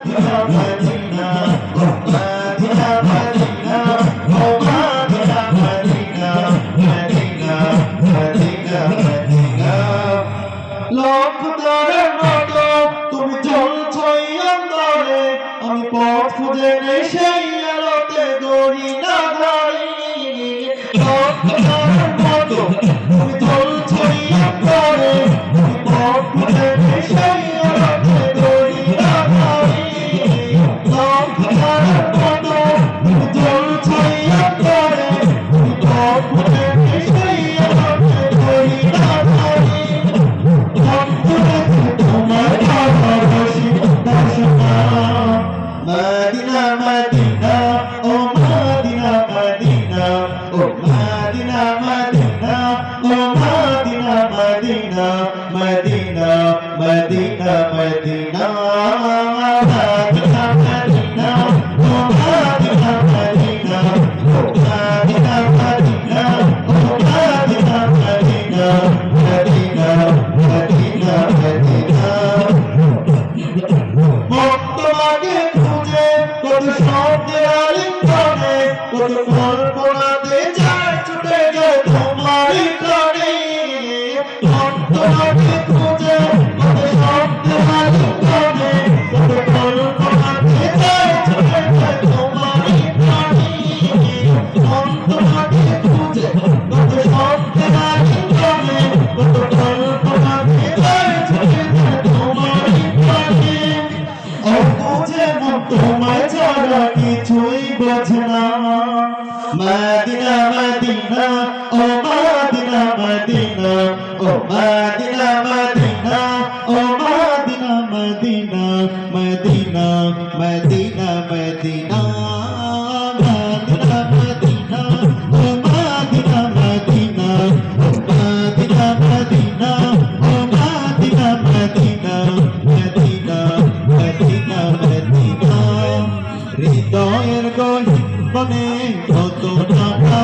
Madina, Madina, Madina, oh Madina, Madina, Madina, Madina, Madina. লক্ষ তারার মতো তুমি চলছই অন্তরে, আমি পথ খুঁজে নেই সেই আলোতে দড়ি না ধরি। লক্ষ তারার মতো তুমি চলছই অন্তরে, আমি পথ খুঁজে নেই সেই আলোতে দড়ি না ধরি। লক্ষ তারার মতো তুমি চলছই অন্তরে, আমি পথ খুঁজে নেই সেই আলোতে দড়ি না ধরি। Madina, Madina, oh Madina, Madina, oh Madina, Madina, oh Madina, Madina, Madina, Madina, Madina, Madina, Madina, oh Madina, Madina, oh Madina, Madina, oh Madina, Madina, Madina, Madina, Madina. তোমাকে খুঁজে কত শব্দের আলিঙ্গনে, কত কল্পনাতে যায় ছুটে যায় তোমারই প্রাণে। তোমাকে খুঁজে কত শব্দের আলিঙ্গনে, কত কল্পনাতে যায় ছুটে যায় তোমারই প্রাণে। তোমাকে খুঁজে কত শব্দের আলিঙ্গনে, কত কল্পনাতে যায় ছুটে যায় তোমারই প্রাণে। বুঝে মন তোমায় ছাড়া কিছুই বোঝে না। মদিনা, মদিনা, ও মদিনা, মদিনা, ও মদিনা, মদিনা, ও Medina, Medina, Medina, Medina, Medina, Medina, Medina, ও মদিনা, মদিনা, ও মদিনা, মদিনা, ও Medina, Medina, Medina, Medina, Medina. হৃদয়ের গহীনে কত টাকা